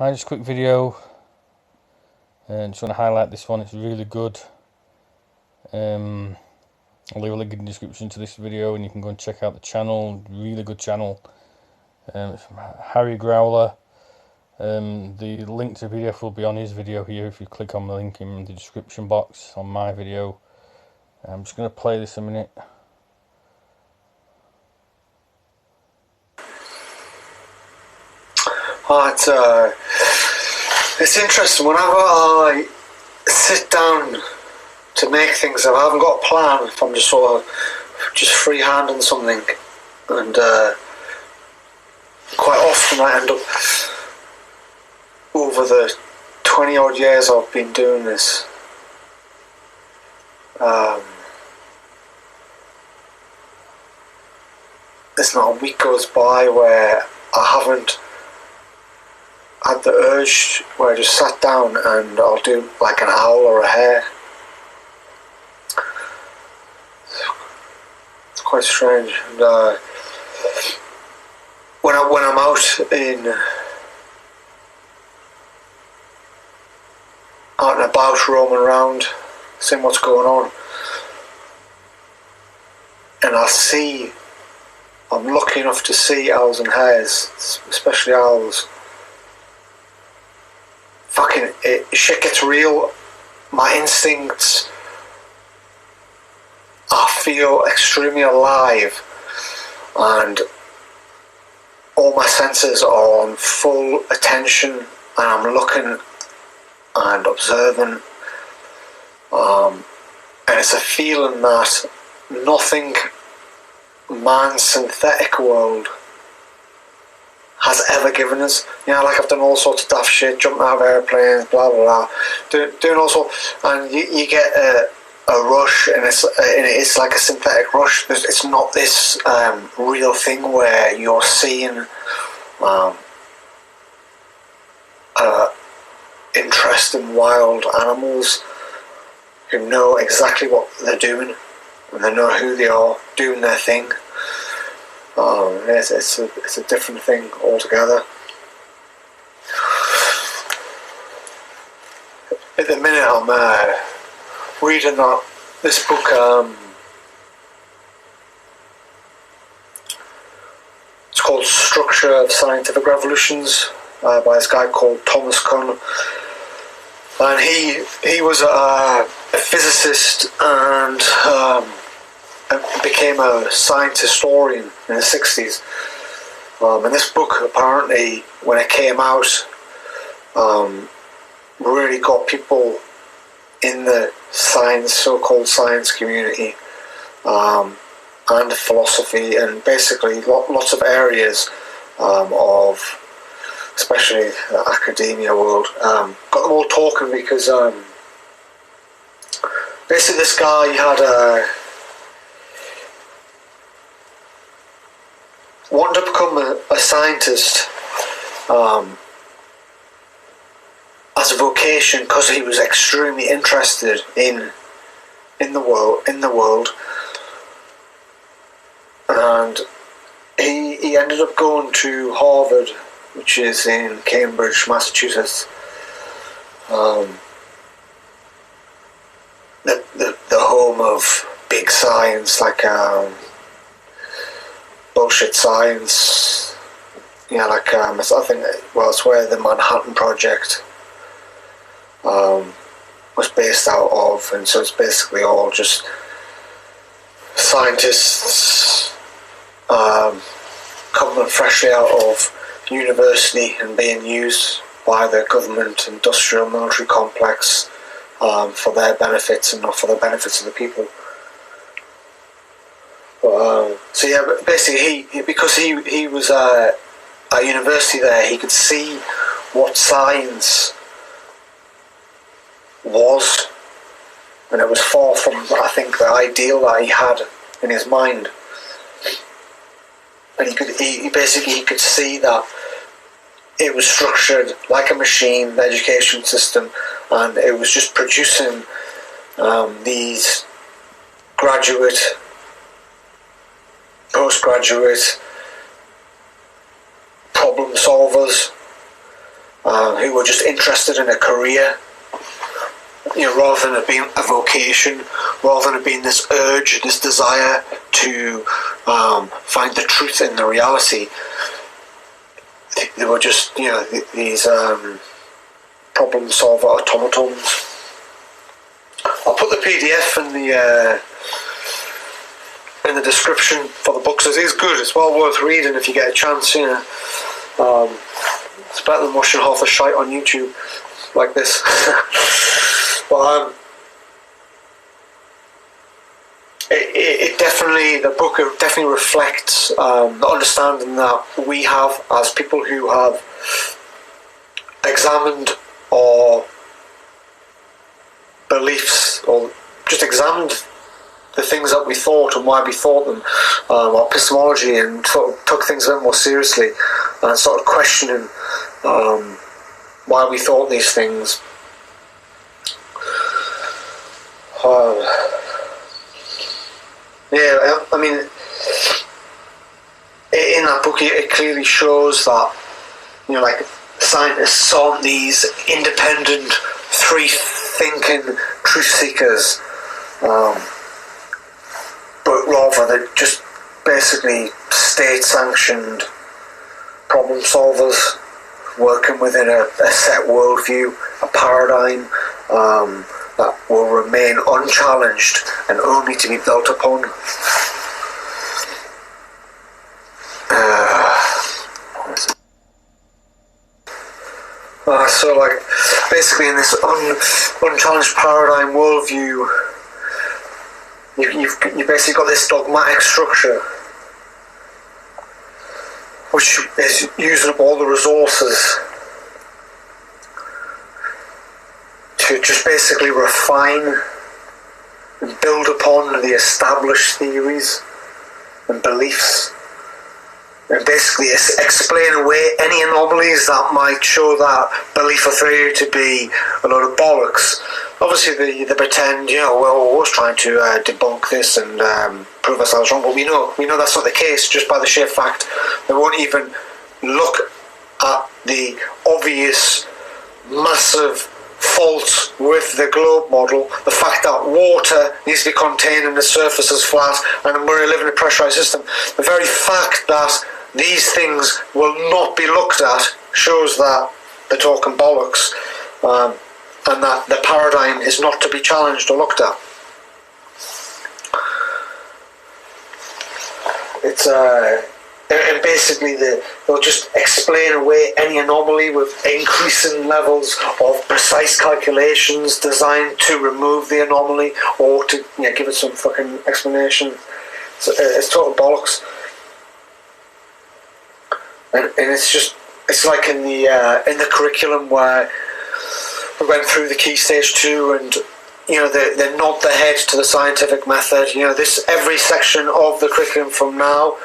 Hi, just a quick video, and just want to highlight this one. It's really good. I'll leave a link in the description to this video, and you can go and check out the channel. Really good channel. It's from Harry Growler. The link to the PDF will be on his video here if you click on the link in the description box on my video. I'm just going to play this a minute. It's interesting. Whenever I sit down to make things, if I haven't got a plan, if I'm just sort of just freehanding something, and quite often I end up, over the 20 odd years I've been doing this, there's not a week goes by where I haven't had the urge where I just sat down and I'll do like an owl or a hare. It's quite strange. And when I'm out and about, roaming around, seeing what's going on, and I'm lucky enough to see owls and hares, especially owls. Fucking shit gets real. My instincts, I feel extremely alive, and all my senses are on full attention, and I'm looking and observing, and it's a feeling that nothing man's synthetic world has ever given us. You know, like I've done all sorts of daft shit, jumping out of airplanes, blah blah blah, doing all sorts, and you get a rush, and it's like a synthetic rush. It's not this real thing where you're seeing interesting wild animals who know exactly what they're doing, and they know who they are, doing their thing. It's a different thing altogether. At the minute I'm reading this book, it's called Structure of Scientific Revolutions, by this guy called Thomas Kuhn, and he was a physicist and became a science historian in the 60s. And this book, apparently, when it came out, really got people in the science, so-called science community, and philosophy, and basically lots of areas of, especially the academia world, got them all talking, because basically this guy wanted to become a scientist as a vocation, because he was extremely interested in the world, and he ended up going to Harvard, which is in Cambridge, Massachusetts. The home of big science, like bullshit science, you know, like I think, well, it's where the Manhattan Project was based out of, and so it's basically all just scientists coming freshly out of university and being used by the government industrial military complex for their benefits and not for the benefits of the people. So yeah, but basically because he was at university there, he could see what science was, and it was far from, I think, the ideal that he had in his mind. And he could see that it was structured like a machine, the education system, and it was just producing these graduate, postgraduate problem solvers who were just interested in a career, rather than it being a vocation, rather than it being this urge, this desire to find the truth in the reality. They were just, these problem solver automatons. I'll put the PDF in the description for the books. It is good. It's well worth reading if you get a chance. It's better than watching half the shite on YouTube like this. But it definitely, the book definitely reflects the understanding that we have as people who have examined our beliefs, or just examined the things that we thought and why we thought them, our epistemology, and sort of took things a bit more seriously and started questioning why we thought these things. I mean, in that book it clearly shows that, like, scientists aren't these independent, free-thinking truth seekers, but rather they're just basically state-sanctioned problem solvers working within a set worldview, a paradigm that will remain unchallenged and only to be built upon. So, like, basically in this unchallenged paradigm worldview, you basically got this dogmatic structure which is using up all the resources to just basically refine and build upon the established theories and beliefs, and basically explain away any anomalies that might show that belief or theory to be a load of bollocks. Obviously they pretend, we're always trying to debunk this and prove ourselves wrong, but we know that's not the case, just by the sheer fact they won't even look at the obvious massive fault with the globe model, the fact that water needs to be contained and the surface is flat and we're living in a pressurized system. The very fact that these things will not be looked at shows that they're talking bollocks, and that the paradigm is not to be challenged or looked at. It's and basically they'll just explain away any anomaly with increasing levels of precise calculations designed to remove the anomaly or to give it some fucking explanation. So it's total bollocks. And it's like in the curriculum where we went through the Key Stage 2 and they nod their head to the scientific method. This every section of the curriculum from now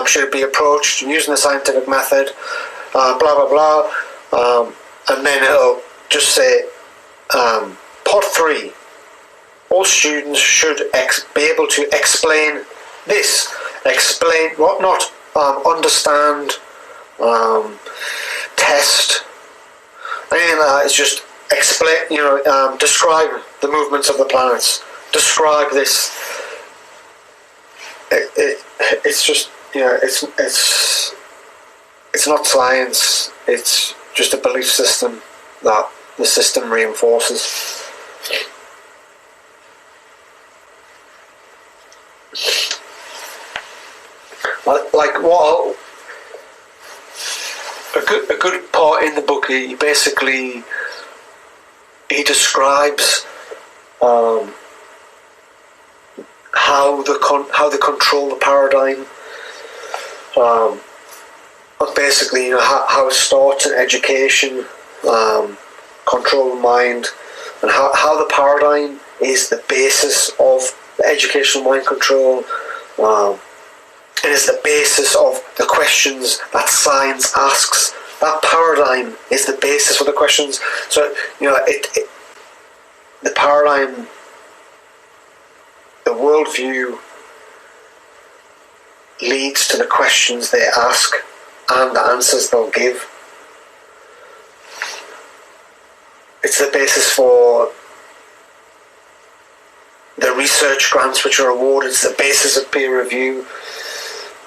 should be approached using the scientific method, blah blah blah, and then it'll just say part 3, all students should be able to explain this, explain what not, understand, test, anything like that. It's just explain, describe the movements of the planets, describe this. It's just, it's not science, it's just a belief system that the system reinforces. Like a good part in the book, he describes how they control the paradigm, and basically how it starts in education, control the mind, and how the paradigm is the basis of the educational mind control. It is the basis of the questions that science asks. That paradigm is the basis for the questions. So, the paradigm, the worldview leads to the questions they ask and the answers they'll give. it's the basis for the research grants which are awarded. It's the basis of peer review,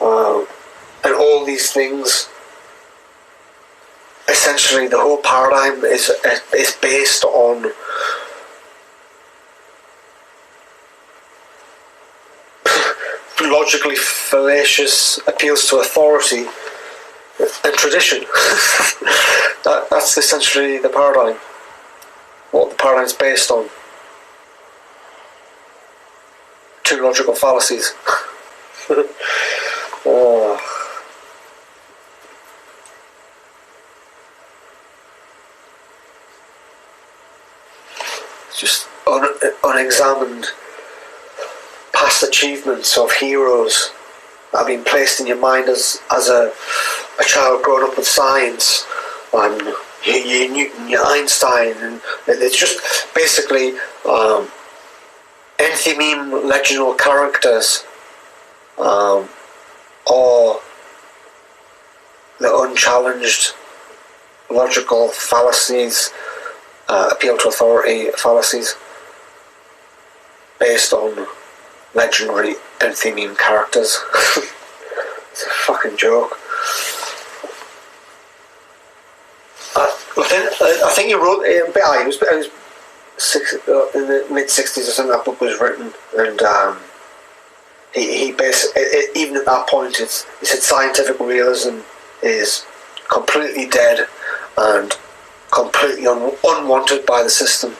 and all these things. Essentially, the whole paradigm is based on logically fallacious appeals to authority and tradition. That's essentially the paradigm. What the paradigm is based on. Two logical fallacies. Just unexamined past achievements of heroes that have been placed in your mind as a child growing up with science, and your Newton, your Einstein, and it's just basically enthymeme legendal characters, or the unchallenged logical fallacies, appeal to authority fallacies based on legendary enthymeme characters. It's a fucking joke. I think he wrote it was in the mid-60s or something. That book was written, and he basically, even at that point, he said scientific realism is completely dead and completely unwanted by the system,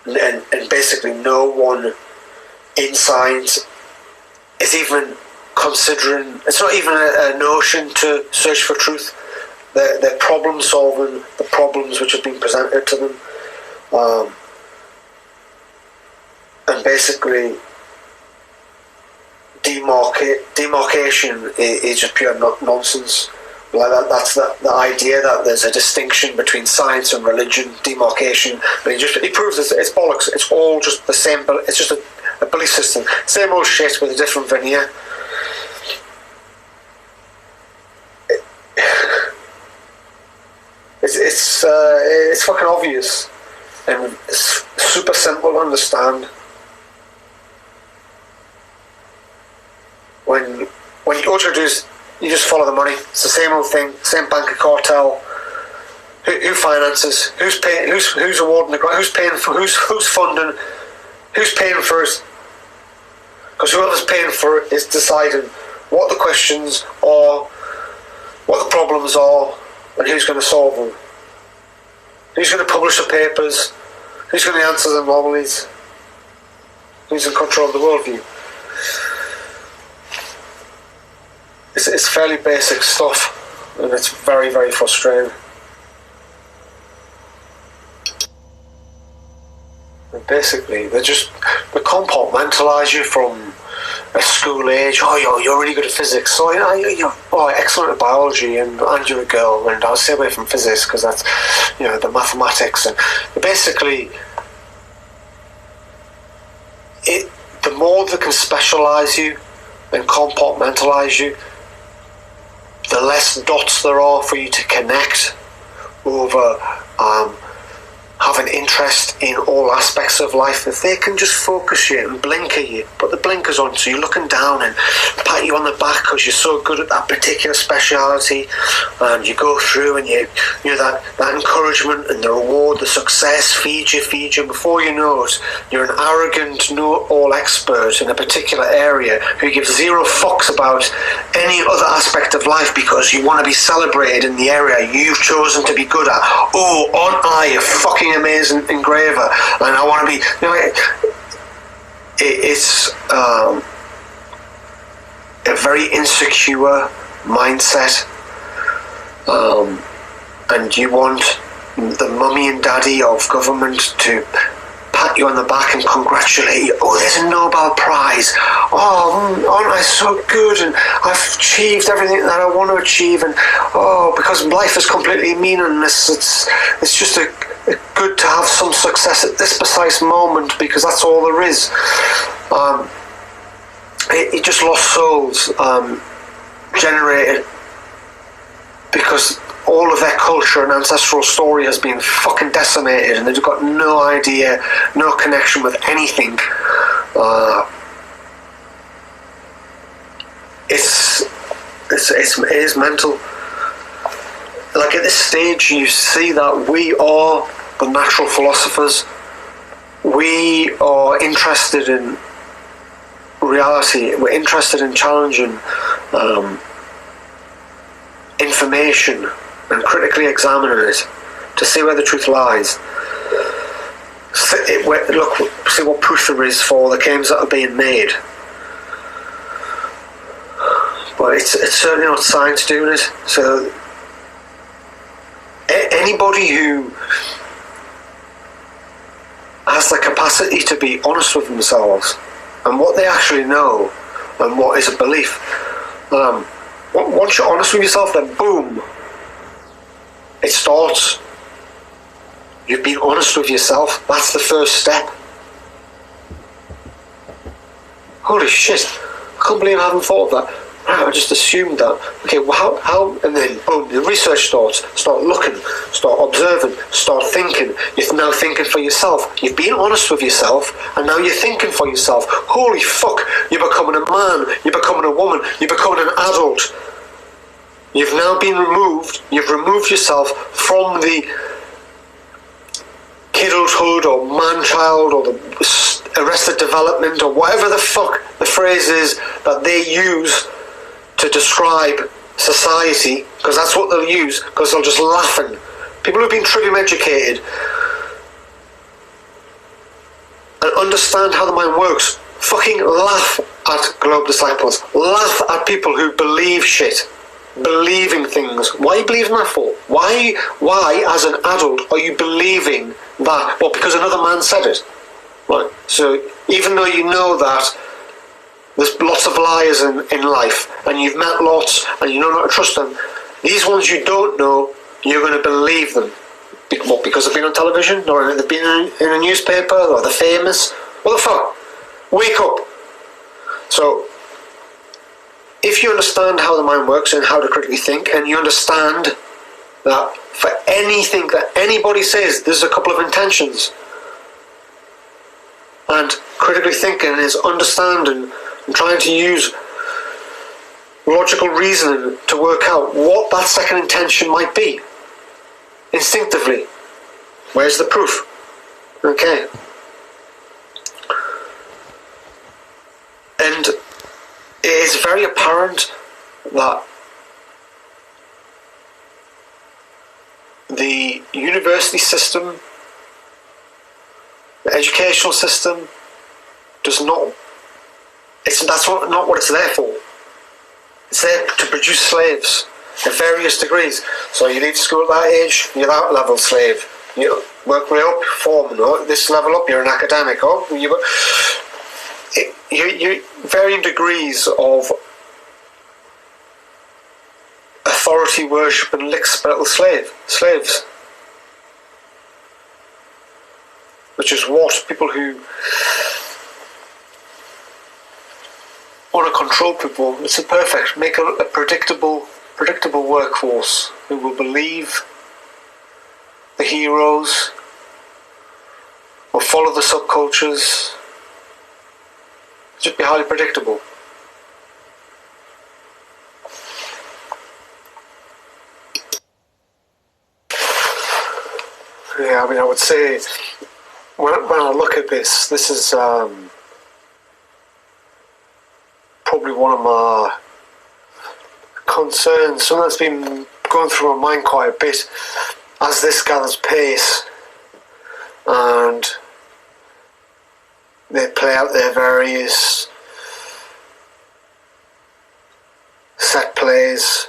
and basically no one in science is even considering. It's not even a notion to search for truth. They're problem solving the problems which have been presented to them, and basically demarcation is just pure nonsense. Like that's the idea that there's a distinction between science and religion, demarcation. But he proves it's bollocks. It's all just the same. But it's just a belief system, same old shit with a different veneer. It's fucking obvious, and it's super simple to understand. When all you do is you just follow the money. It's the same old thing, same bank cartel. Who finances? Who's paying? Who's awarding the grant? Who's paying for? Who's funding? Who's paying for it? Because whoever's paying for it is deciding what the questions are, what the problems are, and who's going to solve them. Who's going to publish the papers? Who's going to answer the anomalies? Who's in control of the worldview? It's fairly basic stuff, and it's very, very frustrating. And basically, they compartmentalise you from a school age. Oh, you're really good at physics. So you're excellent at biology, and you're a girl, and I'll stay away from physics because that's, the mathematics. And basically, the more they can specialise you and compartmentalise you, the less dots there are for you to connect over have an interest in all aspects of life. If they can just focus you and blinker you, put the blinkers on so you're looking down and pat you on the back because you're so good at that particular speciality, and you go through and you that encouragement and the reward, the success, feed you, before you know it, you're an arrogant know-all expert in a particular area who gives zero fucks about any other aspect of life because you want to be celebrated in the area you've chosen to be good at. Oh, aren't I a fucking amazing engraver, and I want to be, it's a very insecure mindset, and you want the mummy and daddy of government to pat you on the back and congratulate you. Oh, there's a Nobel Prize. Oh, aren't I so good, and I've achieved everything that I want to achieve, and because life is completely meaningless. It's just good to have some success at this precise moment because that's all there is. It just lost souls generated because all of their culture and ancestral story has been fucking decimated, and they've got no idea, no connection with anything. It is mental. Like at this stage, you see that we are the natural philosophers. We are interested in reality. We're interested in challenging information and critically examining it to see where the truth lies. See what proof there is for the claims that are being made. But it's certainly not science doing it. So anybody who has the capacity to be honest with themselves and what they actually know and what is a belief, once you're honest with yourself, then boom, it starts. You've been honest with yourself. That's the first step. Holy shit, I can't believe I haven't thought of that. Right, I just assumed that. Okay, well, how? And then boom, the research starts. Start looking, start observing, start thinking. You're now thinking for yourself. You've been honest with yourself, and now you're thinking for yourself. Holy fuck, you're becoming a man, you're becoming a woman, you're becoming an adult. You've now been removed, you've removed yourself from the kidulthood or man-child or the arrested development or whatever the fuck the phrase is that they use to describe society, because that's what they'll use, because they'll just laughing. People who've been trivium educated and understand how the mind works fucking laugh at Globe Disciples, laugh at people who believe shit, believing things. Why are you believing that for? Why as an adult are you believing that? Well, because another man said it. Right. So even though you know that there's lots of liars in life, and you've met lots, and you know not to trust them, these ones you don't know, you're going to believe them. What, because they've been on television, or they've been in a newspaper, or they're famous? What the fuck? Wake up. So, if you understand how the mind works and how to critically think, and you understand that for anything that anybody says, there's a couple of intentions. And critically thinking is understanding and trying to use logical reasoning to work out what that second intention might be. Instinctively. Where's the proof? Okay. And it is very apparent that the university system, the educational system, does not. That's not what it's there for. It's there to produce slaves at various degrees. So you leave school at that age, you're that level slave. You work way up, foreman. Oh, this level up, you're an academic. Oh, you varying degrees of authority worship and lick-spittle slaves. Which is what people who want to control people, it's a perfect, make a predictable workforce who will believe the heroes, will follow the subcultures, just be highly predictable. Yeah, I mean, I would say when I look at this is probably one of my concerns, something that's been going through my mind quite a bit as this gathers pace and they play out their various set plays.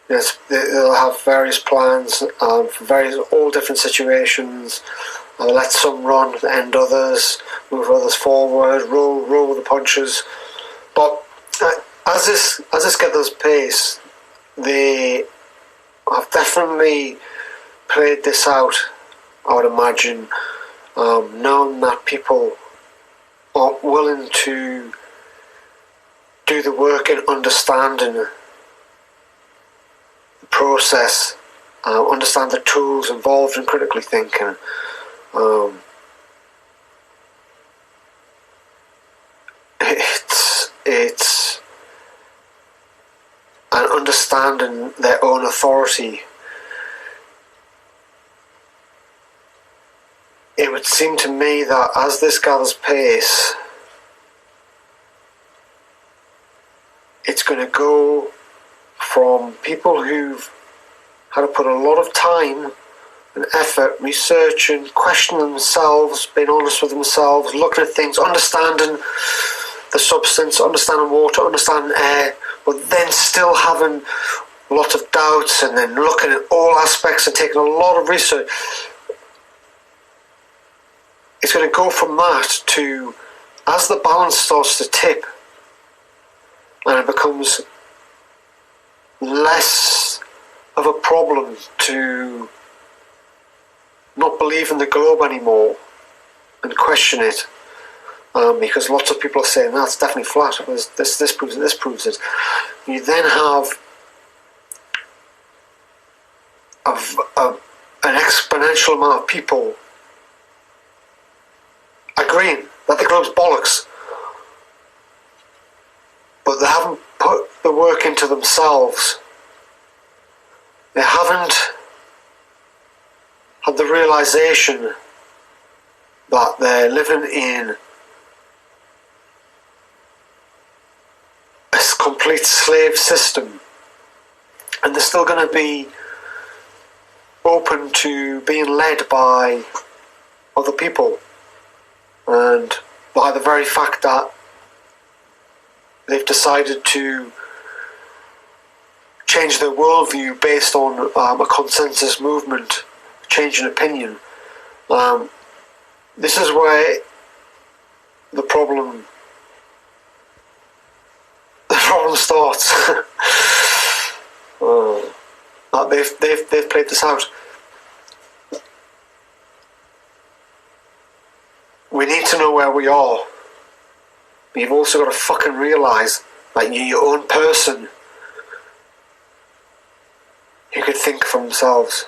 Yes, they'll have various plans for all different situations. They'll let some run, end others, move others forward, roll with the punches. But as this gathers pace, they have definitely played this out, I would imagine, knowing that people aren't willing to do the work in understanding the process understand the tools involved in critically thinking. It's and understanding their own authority. It would seem to me that as this gathers pace, it's going to go from people who've had to put a lot of time and effort researching, questioning themselves, being honest with themselves, looking at things, understanding the substance, understanding water, understanding air, but then still having a lot of doubts, and then looking at all aspects and taking a lot of research. It's going to go from that to, as the balance starts to tip and it becomes less of a problem to not believe in the globe anymore and question it, because lots of people are saying that's definitely flat. This proves it. This proves it. You then have an exponential amount of people agreeing that the globe's bollocks, but they haven't put the work into themselves. They haven't had the realization that they're living in a complete slave system, and they're still going to be open to being led by other people, and by the very fact that they've decided to change their worldview based on a consensus movement, change in opinion. This is where the problem starts. They've played this out. We need to know where we are. But you've also got to fucking realise that you're your own person who could think for themselves.